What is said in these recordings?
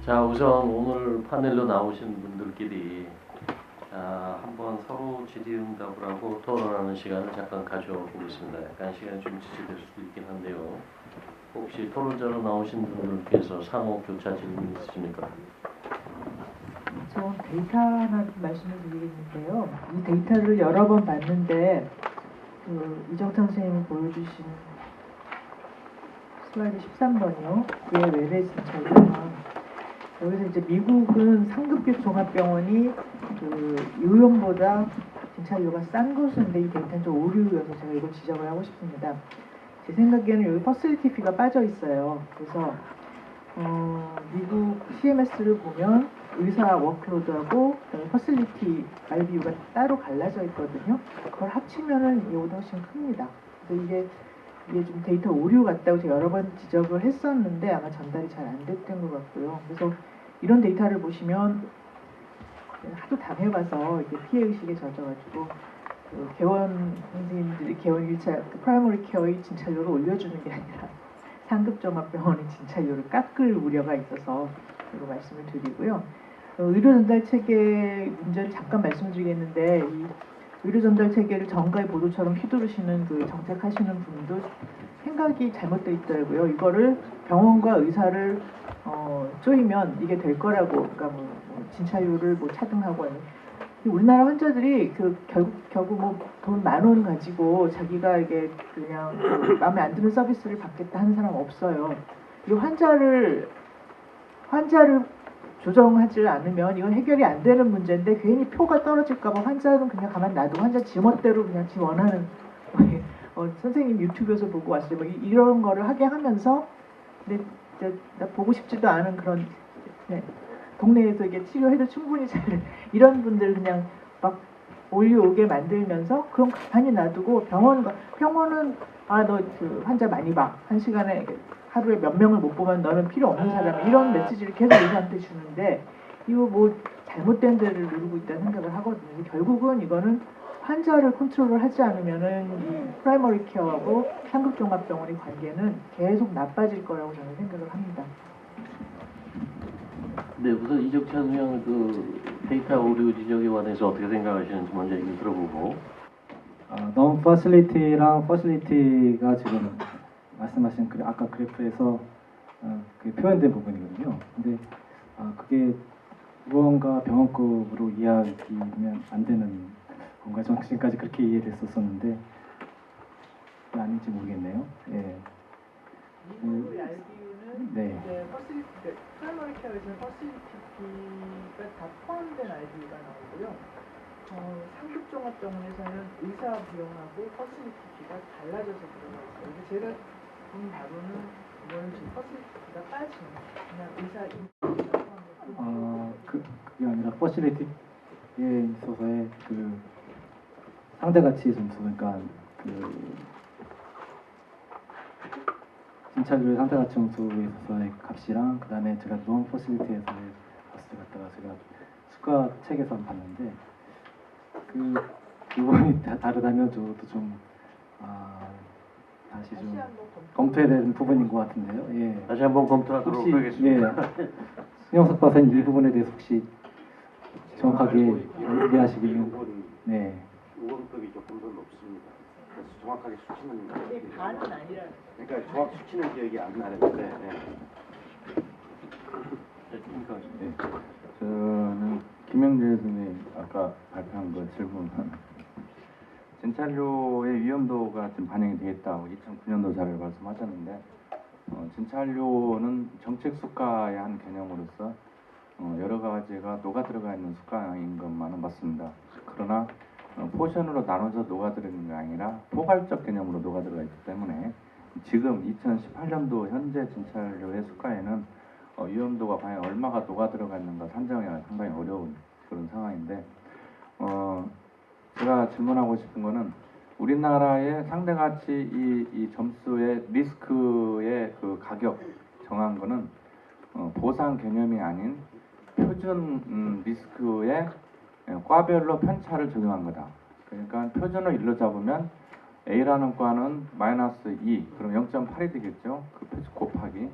자, 우선 오늘 파넬로 나오신 분들끼리 한번 서로 질의응답을 하고 토론하는 시간을 잠깐 가져보고 있습니다. 약간 시간이 좀 지체될 수도 있긴 한데요. 혹시 토론자로 나오신 분들께서 상호 교차 질문 있으십니까? 저 데이터 하나 말씀을 드리겠는데요. 이 데이터를 여러 번 봤는데 이정찬 선생님이 보여주신 슬라이드 13번이요. 그게 외래 진찰이면 여기서 이제 미국은 상급기 종합병원이 의원보다 진찰료가 싼 것인데 이 데이터는 좀 오류여서 제가 이걸 지적을 하고 싶습니다. 제 생각에는 여기 퍼실리티 피가 빠져 있어요. 그래서 미국 CMS를 보면 의사 워크로드하고 퍼실리티 RVU가 따로 갈라져 있거든요. 그걸 합치면은 이거보다 훨씬 큽니다. 그래서 이게 좀 데이터 오류 같다고 제가 여러 번 지적을 했었는데 아마 전달이 잘 안 됐던 것 같고요. 그래서 이런 데이터를 보시면 하도 당해봐서 이게 피해의식에 젖어가지고 개원 선생님들이 개원 1차 프라이머리 케어의 진찰료를 올려주는 게 아니라 상급종합병원의 진찰료를 깎을 우려가 있어서 이거 말씀을 드리고요. 의료 전달 체계 문제를 잠깐 말씀드리겠는데 이 의료 전달 체계를 정가의 보도처럼 휘두르시는 정책하시는 분도 생각이 잘못되어 있더라고요. 이거를 병원과 의사를 쪼이면 이게 될 거라고, 그러니까 진찰료를 차등하고 우리나라 환자들이 결국 돈 10,000원 가지고 자기가 이게 그냥 마음에 안 드는 서비스를 받겠다 하는 사람 없어요. 이 환자를 조정하지 않으면 이건 해결이 안 되는 문제인데 괜히 표가 떨어질까봐 환자는 그냥 가만 놔두고 환자 지멋대로 그냥 지 원하는 선생님 유튜브에서 보고 왔어요. 이런 거를 하게 하면서 근데 나 보고 싶지도 않은 그런 동네에서 이게 치료해도 충분히 잘 이런 분들 그냥 막 올려오게 만들면서 그럼 가만히 놔두고 병원은 너 환자 많이 봐. 한 시간에 하루에 몇 명을 못 보면 너는 필요 없는 사람 이런 메시지를 계속 의사한테 주는데 이거 잘못된 데를 누르고 있다는 생각을 하거든요. 결국은 이거는 환자를 컨트롤을 하지 않으면은 이 프라이머리 케어하고 상급종합병원의 관계는 계속 나빠질 거라고 저는 생각을 합니다. 네, 우선 이정찬 의원 데이터 오류 지적에 관해서 어떻게 생각하시는지 먼저 얘기 들어보고. non facility랑 facility가 지금 말씀하신 아까 그래프에서 표현된 부분이거든요. 근데 그게 의원과 병원급으로 이해하면 안 되는 건가요? 저는 지금까지 그렇게 이해를 했었었는데 아닌지 모르겠네요. 예. 미국의 RVU는 네. 이제 프라이머리 케어에서는 퍼실리티가 다 포함된 RVU가 나오고요. 상급종합병원에서는 의사 비용하고 퍼실리티가 달라져서 들어가 있어요. 근데 제가 본 바로는 이거는 지금 퍼실리티가 빠진 그냥 의사 그게 아니라 퍼실리티에 있어서의 상대가치 점수, 그러니까 진찰료의 상대가치 점수에 있어서의 값이랑 그 다음에 제가 non 퍼실리티에서의 값을 갖다가 제가 수가 책에서 봤는데 그 부분이 다르다면 저도 좀 다시 좀 검토해야 되는 부분인 것 같은데요. 예. 다시 한번 검토하도록 하겠습니다. 예. 신영석 박사님 이 부분에 대해서 혹시 정확하게 이해하시기는 네. 의원급이 조금 더 높습니다. 그래서 정확하게 수치는 이게 반은 아니라 그러니까 정확 수치는 기억이 안 나는데 네. 저는 김영재 선생님 아까 발표한 거 질문 진찰료의 위험도가 지금 반영이 되어 있다고 2009년도 자료를 말씀하셨는데 진찰료는 정책 수가의 한 개념으로서 여러 가지가 녹아 들어가 있는 수가인 것만은 맞습니다. 그러나 포션으로 나눠서 녹아 들어있는 게 아니라 포괄적 개념으로 녹아 들어가 있기 때문에 지금 2018년도 현재 진찰료의 수가에는 위험도가 과연 얼마가 녹아 들어가 있는가 산정하기가 상당히 어려운 그런 상황인데 제가 질문하고 싶은 거는 우리나라의 상대가치 이 점수의 리스크의 가격 정한 거는 보상 개념이 아닌 표준 리스크의 과별로 편차를 적용한 거다. 그러니까 표준을 일로 잡으면 A라는 과는 -2, 그럼 0.8이 되겠죠. 그 곱하기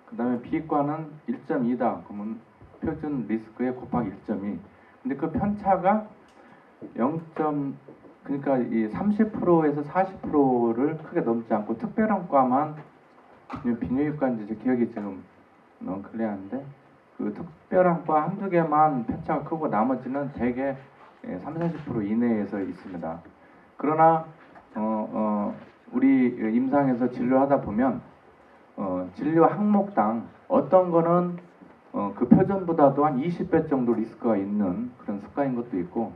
그다음에 B과는 1.2다. 그러면 표준 리스크에 곱하기 1.2. 근데 그 편차가 0. 그러니까 이 30%에서 40%를 크게 넘지 않고 특별한 과만 비뇨기과인지 제 기억이 지금 너무 클리어한데 그 특별한 과 한두 개만 편차가 크고 나머지는 대개 30-40% 이내에서 있습니다. 그러나 우리 임상에서 진료하다 보면 진료 항목당 어떤 거는 그 표준보다도 한 20배 정도 리스크가 있는 그런 수가인 것도 있고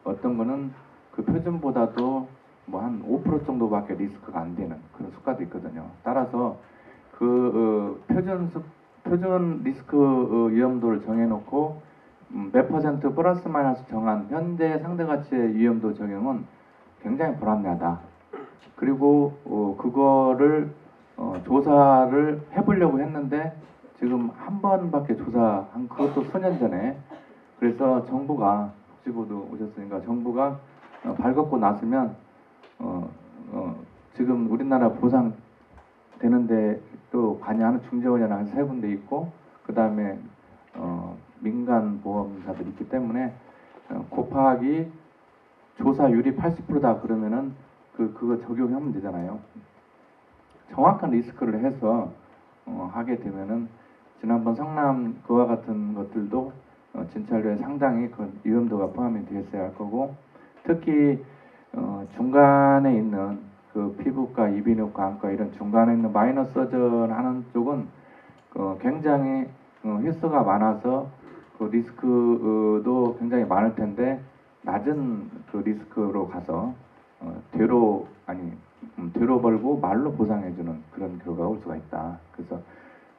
어떤 거는 그 표준보다도 뭐 한 5% 정도밖에 리스크가 안 되는 그런 수가도 있거든요. 따라서 그 표준 리스크 위험도를 정해놓고 몇 퍼센트 플러스 마이너스 정한 현재 상대가치의 위험도 적용은 굉장히 불합리하다. 그리고 그거를 조사를 해보려고 했는데 지금 한 번밖에 조사한 그것도 수년 전에 그래서 정부가 혹시 보도 오셨으니까 정부가 발걷고 났으면 지금 우리나라 보상 되는데 또 관여하는 중재원이나 한 3군데 있고 그 다음에 민간 보험사들이 있기 때문에 곱하기 조사율이 80%다 그러면은 그거 적용하면 되잖아요. 정확한 리스크를 해서 하게 되면은 지난번 성남 그와 같은 것들도 진찰료에 상당히 그 위험도가 포함이 되었어야 할 거고 특히 중간에 있는 그 피부과, 이비인후과, 안과 이런 중간에 있는 마이너 서전 하는 쪽은 굉장히 횟수가 많아서 그 리스크도 굉장히 많을 텐데 낮은 그 리스크로 가서 되로 벌고 말로 보상해주는 그런 결과가 올 수가 있다. 그래서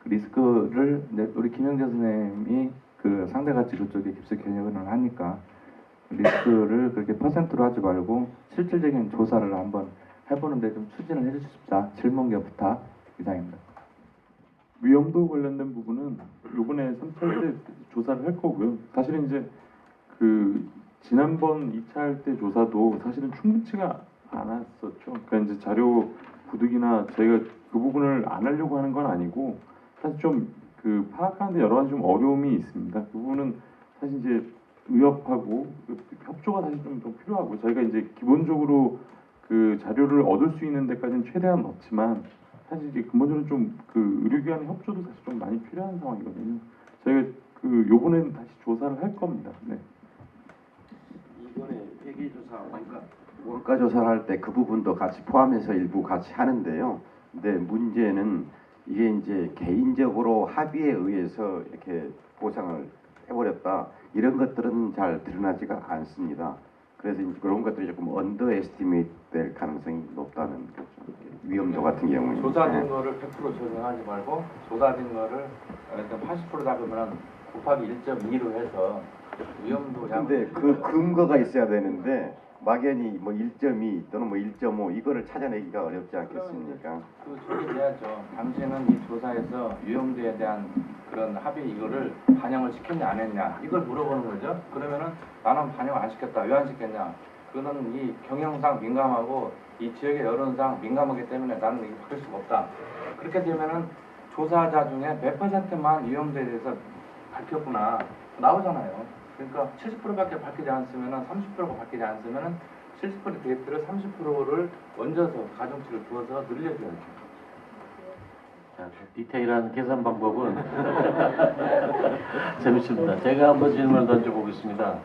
그 리스크를 우리 김영재 선생님이 그 상대가치 그쪽에 깊숙이 개념을 하니까 리스크를 그렇게 퍼센트로 하지 말고 실질적인 조사를 한번 해보는데 좀 추진을 해주실 수 있다. 질문 겸 부탁 이상입니다. 위험도 관련된 부분은 이번에 3차 때 조사를 할 거고요. 사실은 이제 그 지난번 2차 할 때 조사도 사실은 충분치가 않았었죠. 그러니까 이제 자료 구득이나 저희가 그 부분을 안 하려고 하는 건 아니고 사실 좀 그 파악하는데 여러 가지 좀 어려움이 있습니다. 그 부분은 사실 이제 의협하고 협조가 사실 좀 더 필요하고 저희가 이제 기본적으로 그 자료를 얻을 수 있는 데까지는 최대한 넣지만 사실 이제 근본적으로 좀 그 의료기관의 협조도 사실 좀 많이 필요한 상황이거든요. 저희가 그 요번에는 다시 조사를 할 겁니다. 네. 이번에 회계조사 원가 조사를 할 때 그 부분도 같이 포함해서 일부 같이 하는데요. 근데 문제는 이게 이제 개인적으로 합의에 의해서 이렇게 보상을 해버렸다 이런 것들은 잘 드러나지가 않습니다. 그래서 이제 그런 것들이 조금 언더 에스티메이트 될 가능성이 높다는 거죠. 위험도 같은 경우에 조사된 거를 100% 적용하지 말고 조사된 거를 일단 80%다 그러면 곱하기 1.2로 해서 위험도 근데 그 근거가 있어야 되는데 막연히 뭐 1.2 또는 뭐 1.5 이거를 찾아내기가 어렵지 않겠습니까? 그 적용해야죠. 당신은 이 조사에서 위험도에 대한 그런 합의 이거를 반영을 시켰냐 안 했냐 이걸 물어보는 거죠. 그러면은 나는 반영 안 시켰다. 왜 안 시켰냐? 그거는 이 경영상 민감하고 이 지역의 여론상 민감하기 때문에 나는 이거 바뀔 수가 없다. 그렇게 되면은 조사자 중에 몇 퍼센트만 위험도에 대해서 밝혔구나 나오잖아요. 그러니까 70%밖에 밝히지 않으면은 30%가 밝히지 않으면은 70% 데이터를 30%를 얹어서 가중치를 두어서 늘려줘야죠. 자, 디테일한 계산 방법은 재밌습니다. 제가 한번 질문을 던져보겠습니다.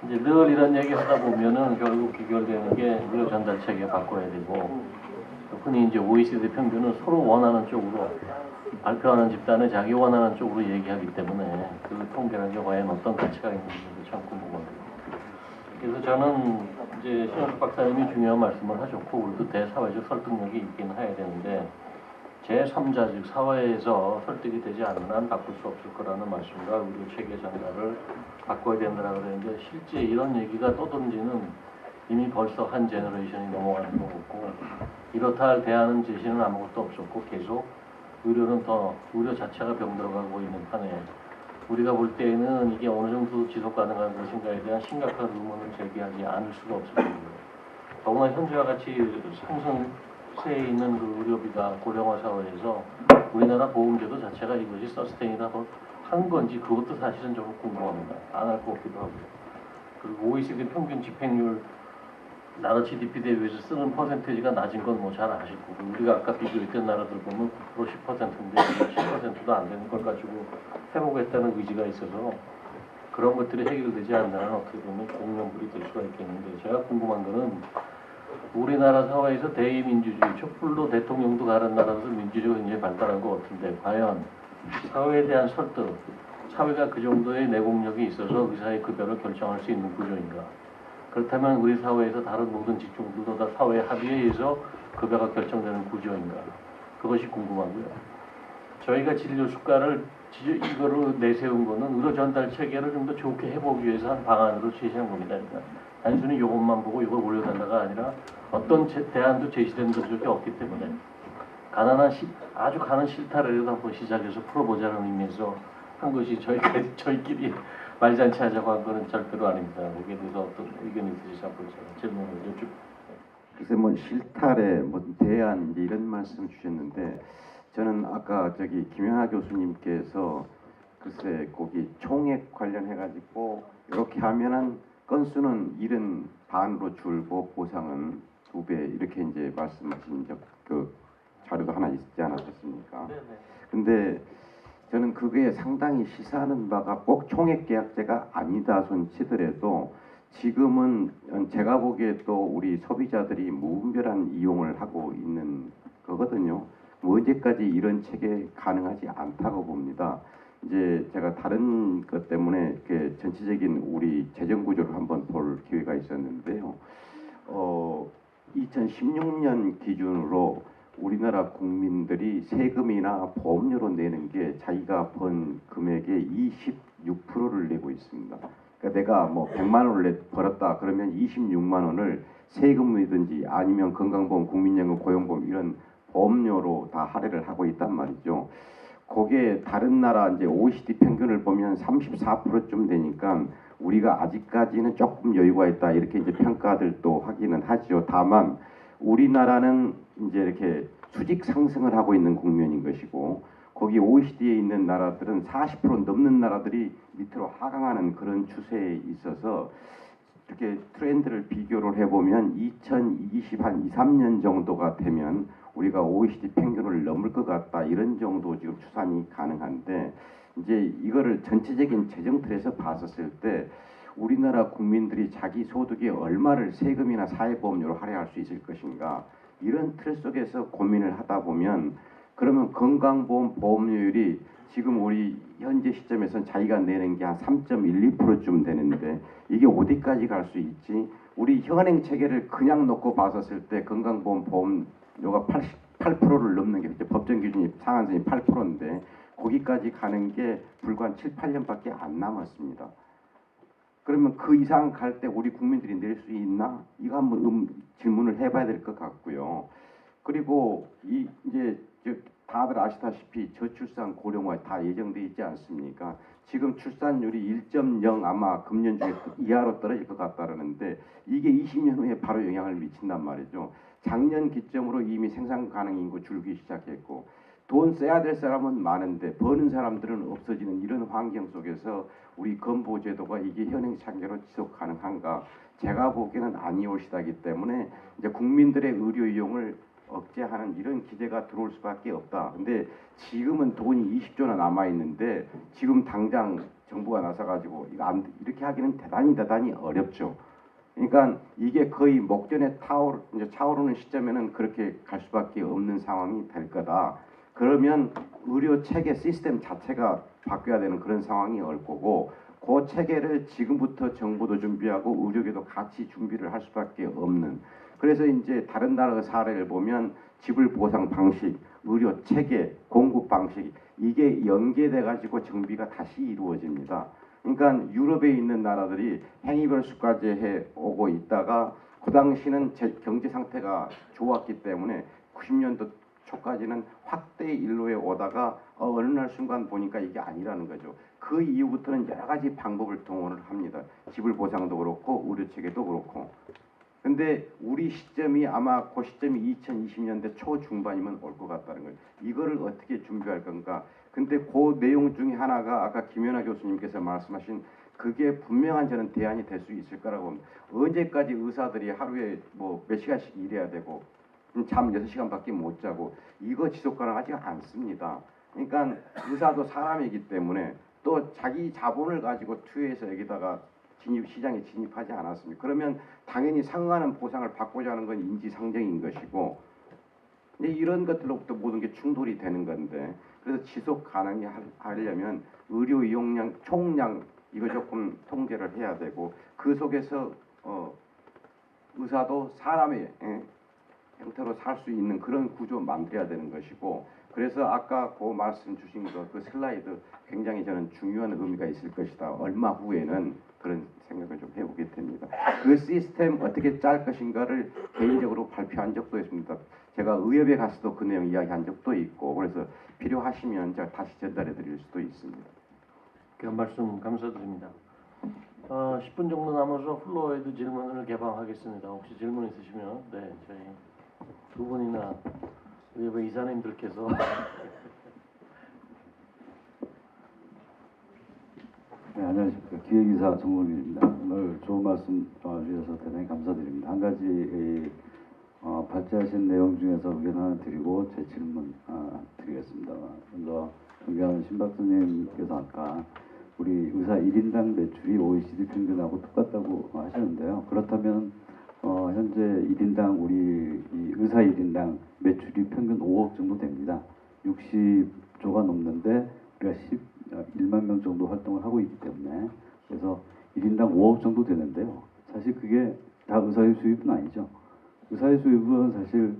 이제 늘 이런 얘기 하다 보면은 결국 귀결되는 게 의료 전달 체계 바꿔야 되고 흔히 이제 OECD 평균은 서로 원하는 쪽으로 발표하는 집단은 자기 원하는 쪽으로 얘기하기 때문에 그 통계라는 게 과연 어떤 가치가 있는지도 참 궁금합니다. 그래서 저는 이제 신영석 박사님이 중요한 말씀을 하셨고 우리도 대사회적 설득력이 있긴 해야 되는데 제3자 즉 사회에서 설득이 되지 않는 한 바꿀 수 없을 거라는 말씀과 의료 체계 전달을 바꿔야 된다라고 그랬는데 실제 이런 얘기가 떠든지는 이미 벌써 한 제너레이션이 넘어가는 것 같고 이렇다 할 대안은 제시는 아무것도 없었고 계속 의료 자체가 병들어가고 있는 판에 우리가 볼 때에는 이게 어느 정도 지속 가능한 것인가에 대한 심각한 의문을 제기하지 않을 수가 없을 겁니다. 더구나 현재와 같이 상승세에 있는 그 의료비가 고령화 사회에서 우리나라 보험제도 자체가 이것이 서스테인이라고 한 건지 그것도 사실은 좀 궁금합니다. 안 할 것 같기도 하고요. 그리고 OECD 평균 집행률 나라 GDP 대비해서 쓰는 퍼센테이지가 낮은 건 뭐 잘 아실 거고, 우리가 아까 비교했던 나라들 보면 9% 10%인데 10%도 안 되는 걸 가지고 해보겠다는 의지가 있어서 그런 것들이 해결되지 않는 한 어떻게 보면 공명불이 될 수가 있겠는데, 제가 궁금한 거는 우리나라 사회에서 대의민주주의, 촛불로 대통령도 가는 나라에서 민주주의가 굉장히 발달한 것 같은데, 과연 사회에 대한 설득, 사회가 그 정도의 내공력이 있어서 의사의 급여를 결정할 수 있는 구조인가? 그렇다면 우리 사회에서 다른 모든 직종들도 다 사회 합의에 의해서 급여가 결정되는 구조인가? 그것이 궁금하고요. 저희가 진료 수가를 이거로 내세운 거는 의료 전달 체계를 좀 더 좋게 해보기 위해서 한 방안으로 제시한 겁니다. 그러니까 단순히 이것만 보고 이걸 올려달라가 아니라 어떤 대안도 제시된 적이 없기 때문에 아주 가난 실타래라도 한번 시작해서 풀어보자는 의미에서 한 것이 저희끼리 말잔치 하자고 한 거는 절대로 아닙니다. 여기에 대해서 어떤 의견이 있으시지 않고 질문을 여쭙. 글쎄 뭐 실타래, 뭐 대안 이제 이런 말씀 주셨는데, 저는 아까 저기 김연아 교수님께서 글쎄 거기 총액 관련해 가지고 이렇게 하면은 건수는 1은 반으로 줄고 보상은 2배 이렇게 이제 말씀하신 그 자료도 하나 있지 않았겠습니까? 근데 저는 그게 상당히 시사하는 바가 꼭 총액 계약제가 아니다 손 치더라도 지금은 제가 보기에 또 우리 소비자들이 무분별한 이용을 하고 있는 거거든요. 뭐 언제까지 이런 체계 가능하지 않다고 봅니다. 이제 제가 다른 것 때문에 이렇게 전체적인 우리 재정 구조를 한번 볼 기회가 있었는데요. 2016년 기준으로 우리나라 국민들이 세금이나 보험료로 내는 게 자기가 번 금액의 26%를 내고 있습니다. 그러니까 내가 뭐 100만 원을 벌었다 그러면 26만 원을 세금이든지 아니면 건강보험, 국민연금, 고용보험 이런 보험료로 다 할애를 하고 있단 말이죠. 그게 다른 나라 이제 OECD 평균을 보면 34%쯤 되니까 우리가 아직까지는 조금 여유가 있다 이렇게 이제 평가들도 하기는 하죠. 다만 우리나라는 이제 이렇게 수직 상승을 하고 있는 국면인 것이고, 거기 OECD에 있는 나라들은 40% 넘는 나라들이 밑으로 하강하는 그런 추세에 있어서 이렇게 트렌드를 비교를 해보면 2020한 2, 3년 정도가 되면 우리가 OECD 평균을 넘을 것 같다 이런 정도 지금 추산이 가능한데, 이제 이거를 전체적인 재정 틀에서 봤었을 때 우리나라 국민들이 자기 소득의 얼마를 세금이나 사회보험료로 할애할 수 있을 것인가, 이런 틀 속에서 고민을 하다 보면 그러면 건강보험 보험료율이 지금 우리 현재 시점에서는 자기가 내는 게 한 3.12%쯤 되는데 이게 어디까지 갈 수 있지? 우리 현행 체계를 그냥 놓고 봤었을 때 건강보험 보험료가 88%를 넘는 게 이제 법정 기준이 상한선이 8%인데 거기까지 가는 게 불과 한 7, 8년밖에 안 남았습니다. 그러면 그 이상 갈 때 우리 국민들이 낼 수 있나? 이거 한번 질문을 해봐야 될 것 같고요. 그리고 이제 다들 아시다시피 저출산 고령화 다 예정돼 있지 않습니까? 지금 출산율이 1.0 아마 금년 중에 이하로 떨어질 것 같다는데 이게 20년 후에 바로 영향을 미친단 말이죠. 작년 기점으로 이미 생산 가능 인구 줄기 시작했고 돈 써야 될 사람은 많은데 버는 사람들은 없어지는 이런 환경 속에서 우리 건보제도가 이게 현행 체계로 지속 가능한가? 제가 보기에는 아니올시다기 때문에 이제 국민들의 의료 이용을 억제하는 이런 기대가 들어올 수밖에 없다. 근데 지금은 돈이 20조나 남아 있는데 지금 당장 정부가 나서가지고 이렇게 하기는 대단히 어렵죠. 그러니까 이게 거의 목전에 차오르는 시점에는 그렇게 갈 수밖에 없는 상황이 될 거다. 그러면 의료 체계 시스템 자체가 바뀌어야 되는 그런 상황이 올 거고, 그 체계를 지금부터 정부도 준비하고 의료계도 같이 준비를 할 수밖에 없는. 그래서 이제 다른 나라의 사례를 보면 지불 보상 방식, 의료 체계, 공급 방식 이게 연계돼 가지고 정비가 다시 이루어집니다. 그러니까 유럽에 있는 나라들이 행위별 수가제 해 오고 있다가 그 당시는 경제 상태가 좋았기 때문에 90년도 초까지는 확대 일로에 오다가 어느 날 순간 보니까 이게 아니라는 거죠. 그 이후부터는 여러 가지 방법을 동원을 합니다. 지불 보상도 그렇고 의료 체계도 그렇고. 근데 우리 시점이 아마 그 시점이 2020년대 초중반이면 올 것 같다는 거예요. 이거를 어떻게 준비할 건가. 근데 그 내용 중에 하나가 아까 김연아 교수님께서 말씀하신 그게 분명한 저는 대안이 될 수 있을 거라고 봅니다. 언제까지 의사들이 하루에 뭐 몇 시간씩 일해야 되고 잠 6시간밖에 못 자고 이거 지속 가능하지 않습니다. 그러니까 의사도 사람이기 때문에 또 자기 자본을 가지고 투여해서 여기다가 시장에 진입하지 않았습니까? 그러면 당연히 상응하는 보상을 받고자 하는 건 인지상정인 것이고 근데 이런 것들로부터 모든 게 충돌이 되는 건데 그래서 지속 가능히 하려면 의료 이용량 총량 이거 조금 통제를 해야 되고 그 속에서 의사도 사람의 형태로 살 수 있는 그런 구조 만들어야 되는 것이고 그래서 아까 그 말씀 주신 그 슬라이드 굉장히 저는 중요한 의미가 있을 것이다. 얼마 후에는 그런 생각을 좀 해보게 됩니다. 그 시스템 어떻게 짤 것인가를 개인적으로 발표한 적도 있습니다. 제가 의협에 가서도 그 내용 이야기한 적도 있고 그래서 필요하시면 제가 다시 전달해 드릴 수도 있습니다. 그 말씀 감사드립니다. 10분 정도 남아서 플로어에도 질문을 개방하겠습니다. 혹시 질문 있으시면 네 저희 두 분이나 의협 이사님들께서 네, 안녕하십니까. 기획이사 정국입니다. 오늘 좋은 말씀 주셔서 대단히 감사드립니다. 한 가지 발제하신 내용 중에서 의견 하나 드리고 제 질문 드리겠습니다. 먼저 존경하는 신 박사님께서 아까 우리 의사 1인당 매출이 OECD 평균하고 똑같다고 하셨는데요. 그렇다면 현재 1인당 우리 의사 1인당 매출이 평균 5억 정도 됩니다. 60조가 넘는데 우리가 1만 명 정도 활동을 하고 있기 때문에 그래서 1인당 5억 정도 되는데요. 사실 그게 다 의사의 수입은 아니죠. 의사의 수입은 사실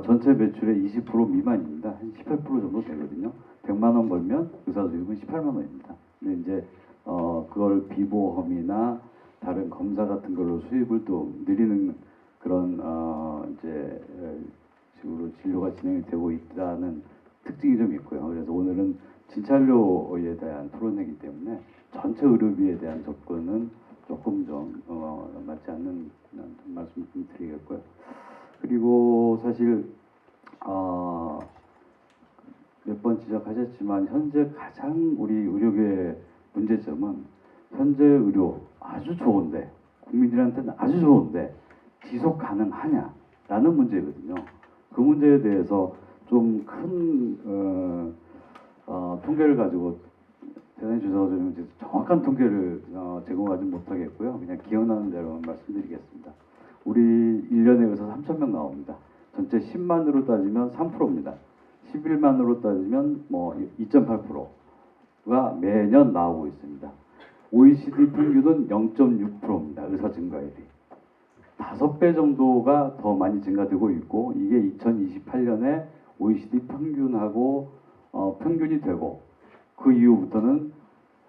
전체 매출의 20% 미만입니다. 한 18% 정도 되거든요. 100만 원 벌면 의사 수입은 18만 원입니다. 근데 이제 그걸 비보험이나 다른 검사 같은 걸로 수입을 또 늘리는 그런 이제 식으로 진료가 진행이 되고 있다는 특징이 좀 있고요. 그래서 오늘은 진찰료에 대한 토론이기 때문에 전체 의료비에 대한 접근은 조금 좀 맞지 않는 말씀 좀 드리겠고요. 그리고 사실 몇 번 지적하셨지만 현재 가장 우리 의료계의 문제점은 현재 의료 아주 좋은데 국민들한테는 아주 좋은데 지속 가능하냐라는 문제거든요. 그 문제에 대해서 좀 큰 통계를 가지고 대단히 죄송하지만 정확한 통계를 제공하지 못하겠고요. 그냥 기억나는 대로만 말씀드리겠습니다. 우리 1년에 의사 3,000명 나옵니다. 전체 10만으로 따지면 3%입니다. 11만으로 따지면 뭐 2.8%가 매년 나오고 있습니다. OECD 평균은 0.6%입니다. 의사 증가율이. 5배 정도가 더 많이 증가되고 있고 이게 2028년에 OECD 평균하고 평균이 되고 그 이후부터는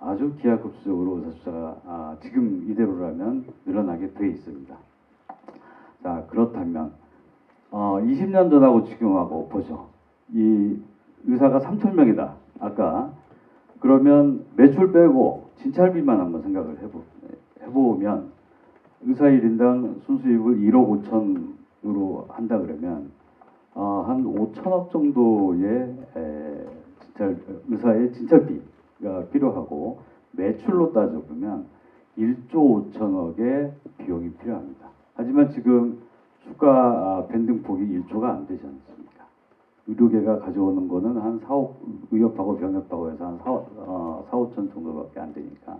아주 기하급수적으로 의사 숫자가 지금 이대로라면 늘어나게 돼 있습니다. 자 그렇다면 20년 전하고 지금하고 보죠. 이 의사가 3,000명이다. 아까 그러면 매출 빼고 진찰비만 한번 생각을 해보면 의사 1인당 순수입을 1억 5천으로 한다 그러면 한 5천억 정도의 의사의 진찰비가 필요하고 매출로 따져보면 1조 5천억의 비용이 필요합니다. 하지만 지금 수가 밴딩폭이 1조가 안 되지 않습니까? 의료계가 가져오는 거는 한 4억, 의협하고 병역하고 해서 한 4, 5천 정도밖에 안 되니까.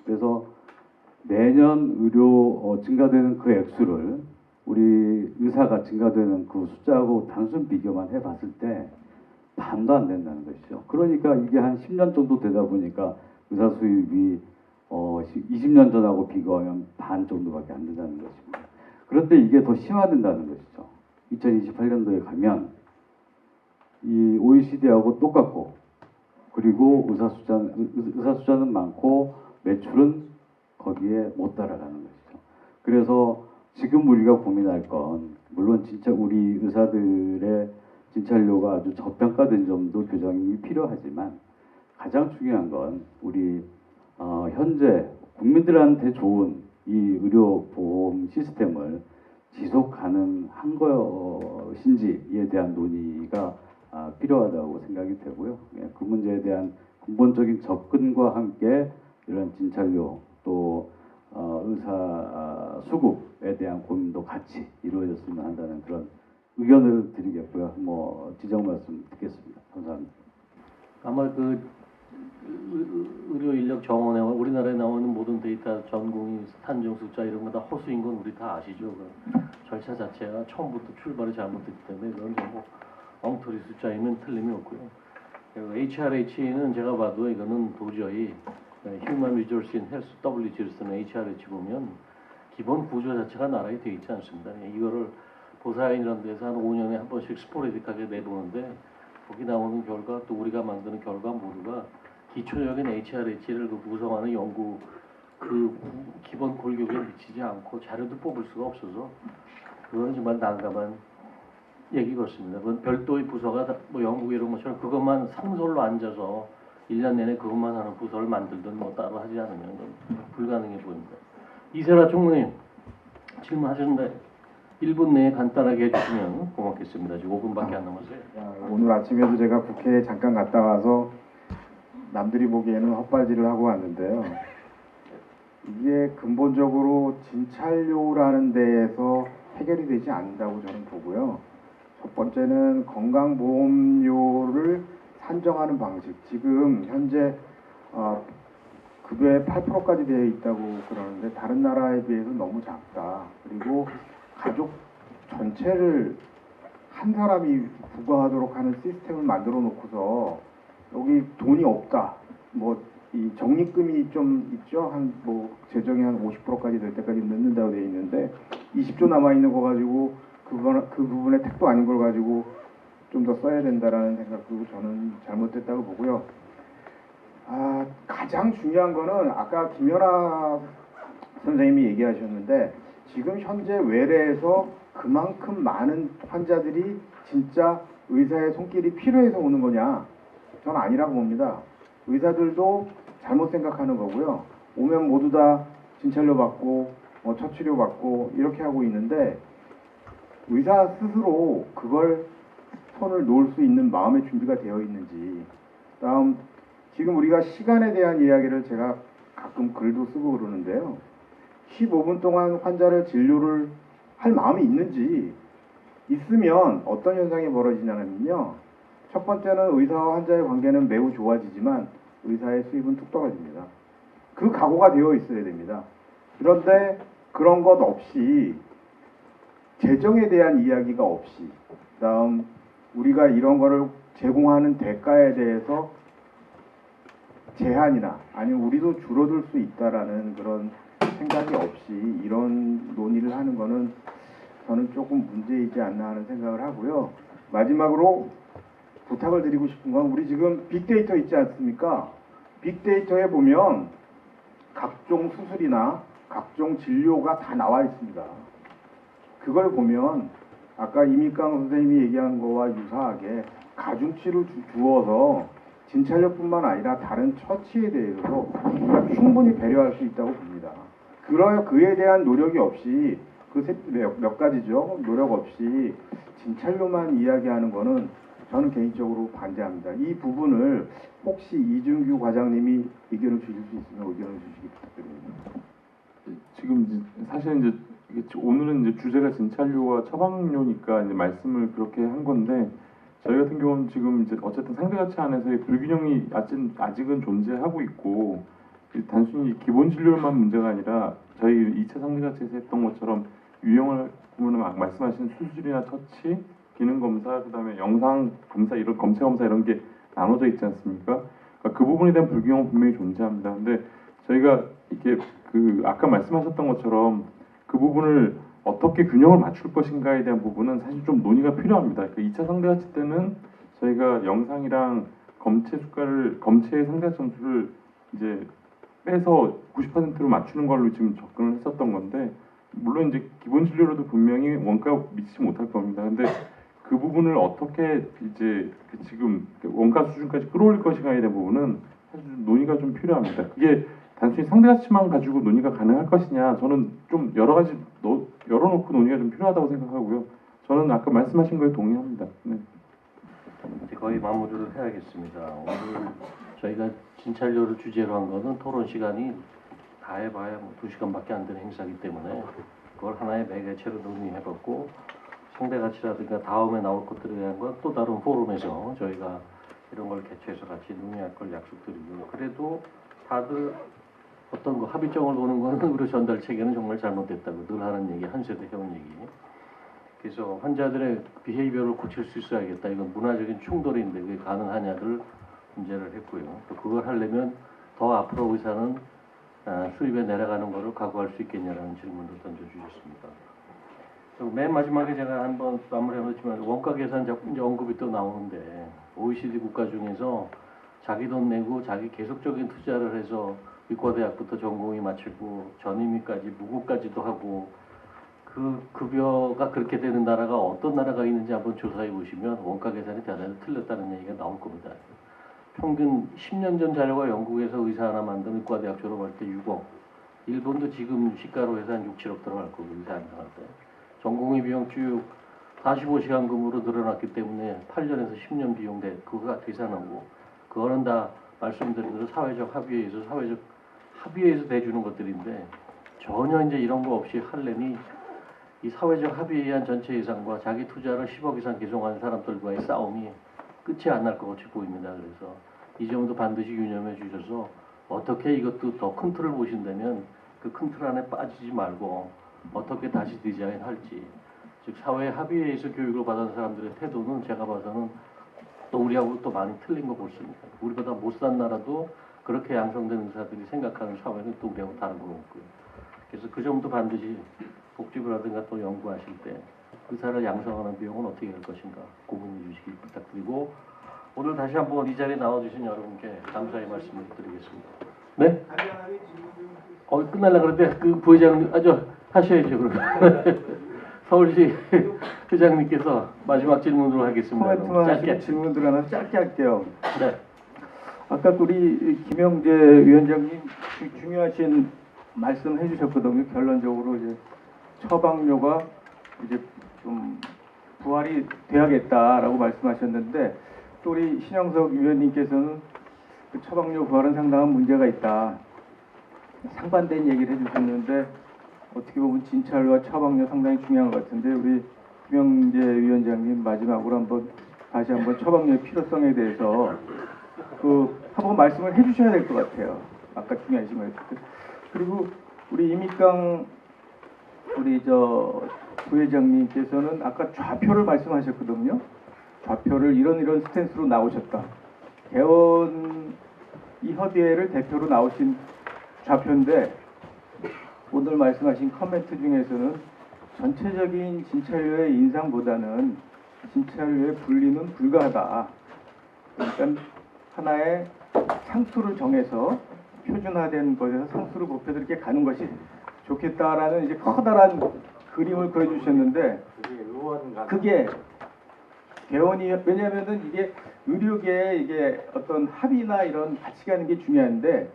그래서 매년 의료 증가되는 그 액수를 우리 의사가 증가되는 그 숫자하고 단순 비교만 해봤을 때 반도 안 된다는 것이죠. 그러니까 이게 한 10년 정도 되다 보니까 의사 수입이 20년 전하고 비교하면 반 정도밖에 안 된다는 것입니다. 그런데 이게 더 심화된다는 것이죠. 2028년도에 가면 이 OECD하고 똑같고 그리고 의사 숫자는 많고 매출은 거기에 못 따라가는 것이죠. 그래서 지금 우리가 고민할 건 물론 진짜 우리 의사들의 진찰료가 아주 저평가된 점도 교정이 필요하지만 가장 중요한 건 우리 현재 국민들한테 좋은 이 의료보험 시스템을 지속 가능한 것인지에 대한 논의가 필요하다고 생각이 되고요. 예, 그 문제에 대한 근본적인 접근과 함께 이런 진찰료 또 의사 수급에 대한 고민도 같이 이루어졌으면 한다는 그런 의견을 드리겠고요. 뭐 지적 말씀 듣겠습니다. 감사합니다. 아마 그 의료 인력 정원에 우리나라에 나오는 모든 데이터 전공의 산정 숫자 이런 거 다 허수인 건 우리 다 아시죠? 그 절차 자체가 처음부터 출발이 잘못됐기 때문에 그건 뭐 엉터리 숫자이면 틀림이 없고요. HRH는 제가 봐도 이거는 도저히 Human Resource in Health WG를 쓰는 HRH 보면 기본 구조 자체가 나락이 되어 있지 않습니다. 이거를 보사인이라는 데서 한 5년에 한 번씩 스포레딕하게 내보는데 거기 나오는 결과 또 우리가 만드는 결과 모두가 기초적인 HRH를 그 구성하는 연구 그 기본 골격에 미치지 않고 자료도 뽑을 수가 없어서 그건 정말 난감한 얘기 같습니다. 그건 별도의 부서가 뭐 영국 이런 것처럼 그것만 상설로 앉아서 1년 내내 그것만 하는 부서를 만들든 뭐 따로 하지 않으면 불가능해 보입니다. 이세라 총무님 질문하셨는데 1분 내에 간단하게 해주시면 고맙겠습니다. 지금 5분밖에 안 남았어요. 오늘 아침에도 제가 국회에 잠깐 갔다 와서 남들이 보기에는 헛발질을 하고 왔는데요. 이게 근본적으로 진찰료라는 데에서 해결이 되지 않는다고 저는 보고요. 첫 번째는 건강보험료를 산정하는 방식. 지금 현재 급여의 8%까지 되어 있다고 그러는데 다른 나라에 비해서 너무 작다. 그리고 가족 전체를 한 사람이 부과하도록 하는 시스템을 만들어 놓고서 여기 돈이 없다. 뭐 이 적립금이 좀 있죠. 한 뭐 재정이 한 50%까지 될 때까지 넣는다고 되어 있는데 20조 남아 있는 거 가지고 그 부분의 택도 아닌 걸 가지고 좀 더 써야 된다라는 생각도 저는 잘못됐다고 보고요. 가장 중요한 거는 아까 김연아 선생님이 얘기하셨는데 지금 현재 외래에서 그만큼 많은 환자들이 진짜 의사의 손길이 필요해서 오는 거냐? 저는 아니라고 봅니다. 의사들도 잘못 생각하는 거고요. 오면 모두 다 진찰료 받고 처치료 받고 이렇게 하고 있는데 의사 스스로 그걸 손을 놓을 수 있는 마음의 준비가 되어 있는지. 다음 지금 우리가 시간에 대한 이야기를 제가 가끔 글도 쓰고 그러는데요. 15분 동안 환자를 진료를 할 마음이 있는지 있으면 어떤 현상이 벌어지냐면요. 첫 번째는 의사와 환자의 관계는 매우 좋아지지만 의사의 수입은 뚝 떨어집니다. 그 각오가 되어 있어야 됩니다. 그런데 그런 것 없이 재정에 대한 이야기가 없이 그다음 우리가 이런 거를 제공하는 대가에 대해서 제한이나 아니면 우리도 줄어들 수 있다라는 그런 생각이 없이 이런 논의를 하는 거는 저는 조금 문제이지 않나 하는 생각을 하고요. 마지막으로 부탁을 드리고 싶은 건 우리 지금 빅데이터 있지 않습니까? 빅데이터에 보면 각종 수술이나 각종 진료가 다 나와 있습니다. 그걸 보면 아까 이민강 선생님이 얘기한 거와 유사하게 가중치를 주어서 진찰료뿐만 아니라 다른 처치에 대해서도 우리가 충분히 배려할 수 있다고 봅니다. 그에 대한 노력이 없이 몇 가지죠. 노력 없이 진찰료만 이야기하는 거는 저는 개인적으로 반대합니다. 이 부분을 혹시 이준규 과장님이 의견을 주실 수 있으면 의견을 주시기 부탁드립니다. 지금 이제 사실 이제 오늘은 이제 주제가 진찰료와 처방료니까 이제 말씀을 그렇게 한 건데 저희 같은 경우는 지금 이제 어쨌든 상대가치 안에서의 불균형이 아직은 존재하고 있고 단순히 기본 진료만 문제가 아니라 저희 2차 상대가치에서 했던 것처럼 유형을 보면 말씀하신 수술이나 처치, 기능 검사, 그다음에 영상 검사 이런 검체 검사 이런 게 나눠져 있지 않습니까? 그러니까 그 부분에 대한 불균형은 분명히 존재합니다. 근데 저희가 이게 그 아까 말씀하셨던 것처럼 그 부분을 어떻게 균형을 맞출 것인가에 대한 부분은 사실 좀 논의가 필요합니다. 그 2차 상대가치 때는 저희가 영상이랑 검체의 상대가치 점수를 이제 빼서 90%로 맞추는 걸로 지금 접근을 했었던 건데 물론 이제 기본 진료로도 분명히 원가 미치지 못할 겁니다. 근데 그 부분을 어떻게 이제 지금 원가 수준까지 끌어올릴 것인가에 대한 부분은 사실 논의가 좀 필요합니다. 그게 단순히 상대 가치만 가지고 논의가 가능할 것이냐, 저는 좀 여러 가지 열어놓고 논의가 좀 필요하다고 생각하고요. 저는 아까 말씀하신 거에 동의합니다. 네. 이제 거의 마무리를 해야겠습니다. 오늘 저희가 진찰료를 주제로 한 거는 토론 시간이 다 해봐야 뭐 2시간밖에 안 되는 행사이기 때문에 그걸 하나의 매개체로 논의해봤고, 상대 가치라든가 다음에 나올 것들에 대한 건 또 다른 포럼에서 저희가 이런 걸 개최해서 같이 논의할 걸 약속드리고요. 그래도 다들 어떤 거 합의점을 보는 거는 의료 전달 체계는 정말 잘못됐다고 늘 하는 얘기, 한 세대 해온 얘기. 그래서 환자들의 비헤이비어를 고칠 수 있어야겠다. 이건 문화적인 충돌인데 그게 가능하냐를 문제를 했고요. 또 그걸 하려면 더 앞으로 의사는 수입에 내려가는 거를 각오할 수 있겠냐라는 질문도 던져주셨습니다. 그리고 맨 마지막에 제가 한번 마무리해놓지만 원가 계산 자꾸 이제 언급이 또 나오는데, OECD 국가 중에서 자기 돈 내고 자기 계속적인 투자를 해서 의과대학부터 전공의 마치고 전임의까지 무급까지도 하고 그 급여가 그렇게 되는 나라가 어떤 나라가 있는지 한번 조사해 보시면 원가 계산이 대단히 틀렸다는 얘기가 나올 겁니다. 평균 10년 전 자료가 영국에서 의사 하나 만든 의과대학 졸업할 때 6억, 일본도 지금 시가로 해서 한 6, 7억 들어갈 거고 의사 한 명 할 때. 전공의 비용 쭉 45시간 근무로 늘어났기 때문에 8년에서 10년 비용 그거가 계산하고, 그거는 다 말씀드린 대로 사회적 합의에서 대주는 것들인데, 전혀 이제 이런 거 없이 하려니 이 사회적 합의에 의한 전체 예산과 자기 투자를 10억 이상 계속하는 사람들과의 싸움이 끝이 안 날 것 같이 보입니다. 그래서 이 점도 반드시 유념해 주셔서 어떻게 이것도 더 큰 틀을 보신다면 그 큰 틀 안에 빠지지 말고 어떻게 다시 디자인할지, 즉 사회 합의에 의해서 교육을 받은 사람들의 태도는 제가 봐서는 또 우리하고 또 많이 틀린 거 보십니다. 우리보다 못 산 나라도 그렇게 양성된 의사들이 생각하는 사회는 또 우리하고 다른 건 없고요. 그래서 그 점도 반드시 복지부라든가 또 연구하실 때 의사를 양성하는 비용은 어떻게 할 것인가 고민해 주시기 부탁드리고, 오늘 다시 한번 이 자리에 나와주신 여러분께 감사의 말씀을 드리겠습니다. 네? 끝날라 그런데 그 부회장님, 하셔야죠 그럼. 서울시 회장님께서 마지막 질문으로 하겠습니다. 코멘트만 짧게. 하시고 질문들 하나 짧게 할게요. 네. 아까 우리 김영재 위원장님 중요하신 말씀 해주셨거든요. 결론적으로 이제 처방료가 이제 좀 부활이 돼야겠다라고 말씀하셨는데, 또 우리 신영석 위원님께서는 그 처방료 부활은 상당한 문제가 있다, 상반된 얘기를 해주셨는데, 어떻게 보면 진찰과 처방료 상당히 중요한 것 같은데, 우리 김영재 위원장님 마지막으로 다시 한번 처방료의 필요성에 대해서 한번 말씀을 해주셔야 될 것 같아요. 아까 중요하신 것 같아요. 그리고 우리 이미강 우리 부회장님께서는 아까 좌표를 말씀하셨거든요. 좌표를 이런 스탠스로 나오셨다. 개원 이 협의회를 대표로 나오신 좌표인데, 오늘 말씀하신 코멘트 중에서는 전체적인 진찰료의 인상보다는 진찰료의 분리는 불가하다. 그러니까 하나의 상수를 정해서 표준화된 것에서 상수를 높여서 이렇게 가는 것이 좋겠다라는 이제 커다란 그림을 그려주셨는데, 그게 개원이, 왜냐하면은 이게 의료계에 이게 어떤 합의나 이런 가치가 있는 게 중요한데,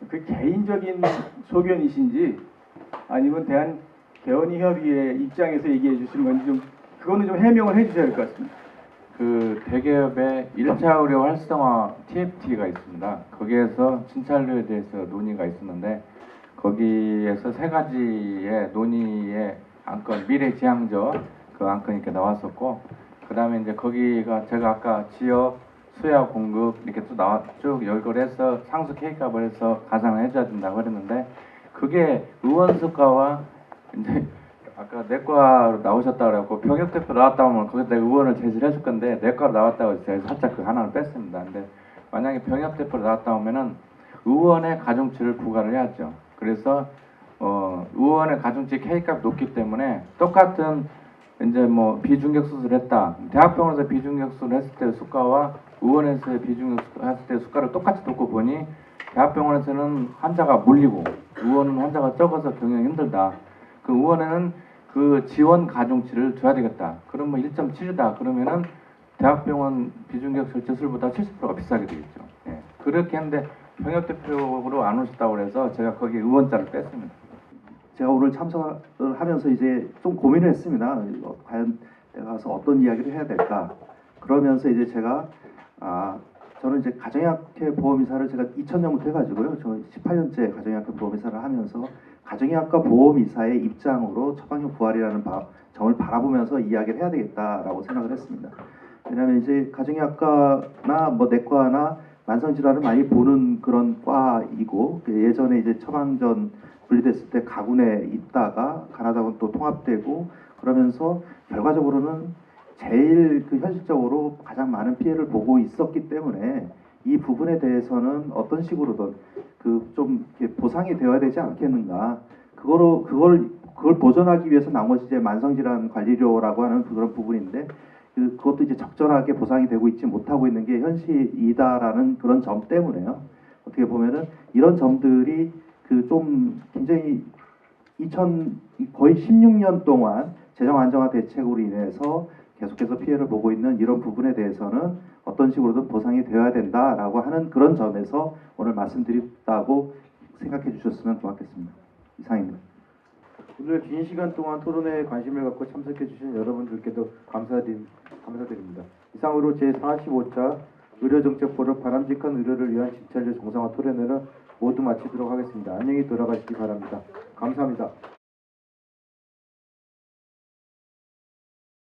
그 개인적인 소견이신지 아니면 대한 개원이 협의회 입장에서 얘기해 주신 건지 그거는 좀 해명을 해주셔야 될 것 같습니다. 그 대기업의 1차 의료 활성화 TFT가 있습니다. 거기에서 진찰료에 대해서 논의가 있었는데, 거기에서 세 가지의 논의의 안건, 미래지향적 그 안건이 이렇게 나왔었고, 그 다음에 이제 거기가 제가 아까 지역 수야 공급 이렇게 쭉 열거해서 상수 K값을 해서 가상을 해줘야 된다고 그랬는데, 그게 의원 수가와 이제 아까 내과로 나오셨다 그래갖고 병역대표 나왔다 하면 거기다 의원을 제시했을 건데, 내과로 나왔다고 해서 제가 살짝 그 하나를 뺐습니다. 근데 만약에 병역대표로 나왔다 하면은 의원의 가중치를 부과를 해야죠. 그래서 의원의 가중치 K값이 높기 때문에 똑같은 이제 뭐 비중격 수술했다, 대학병원에서 비중격 수술 했을 때 수가와 의원에서 비중격 수술 했을 때 수가를 똑같이 놓고 보니 대학병원에서는 환자가 몰리고 의원은 환자가 적어서 경영이 힘들다. 그 의원에는 그 지원 가중치를 줘야 되겠다. 그럼 뭐 1.7이다. 그러면은 대학병원 비중격 절제술보다 70%가 비싸게 되겠죠. 예. 그렇게 했는데 병역 대표로 안 오셨다고 그래서 제가 거기 의원자를 뺐습니다. 제가 오늘 참석을 하면서 이제 좀 고민을 했습니다. 과연 내가 가서 어떤 이야기를 해야 될까? 그러면서 이제 제가 저는 이제 가정의학회 보험이사를 제가 2000년부터 해가지고요. 저 18년째 가정의학회 보험이사를 하면서 가정의학과 보험이사의 입장으로 처방용 부활이라는 점을 바라보면서 이야기를 해야 되겠다라고 생각을 했습니다. 왜냐하면 이제 가정의학과나 뭐 내과나 만성질환을 많이 보는 그런 과이고 예전에 이제 처방전 분리됐을 때 가군에 있다가 가나다군 또 통합되고 그러면서 결과적으로는 제일 현실적으로 가장 많은 피해를 보고 있었기 때문에 이 부분에 대해서는 어떤 식으로든 좀 보상이 되어야 되지 않겠는가. 그걸 보전하기 위해서 나머지 이제 만성질환 관리료라고 하는 그런 부분인데 그것도 이제 적절하게 보상이 되고 있지 못하고 있는 게 현실이다라는 그런 점 때문에요. 어떻게 보면은 이런 점들이 좀 굉장히 거의 16년 동안 재정 안정화 대책으로 인해서 계속해서 피해를 보고 있는 이런 부분에 대해서는 어떤 식으로든 보상이 되어야 된다라고 하는 그런 점에서 오늘 말씀드렸다고 생각해 주셨으면 좋겠습니다. 이상입니다. 오늘 긴 시간 동안 토론회에 관심을 갖고 참석해 주신 여러분들께도 감사드립니다. 이상으로 제45차 의료정책포럼 바람직한 의료를 위한 진찰제 정상화 토론회를 모두 마치도록 하겠습니다. 안녕히 돌아가시기 바랍니다. 감사합니다.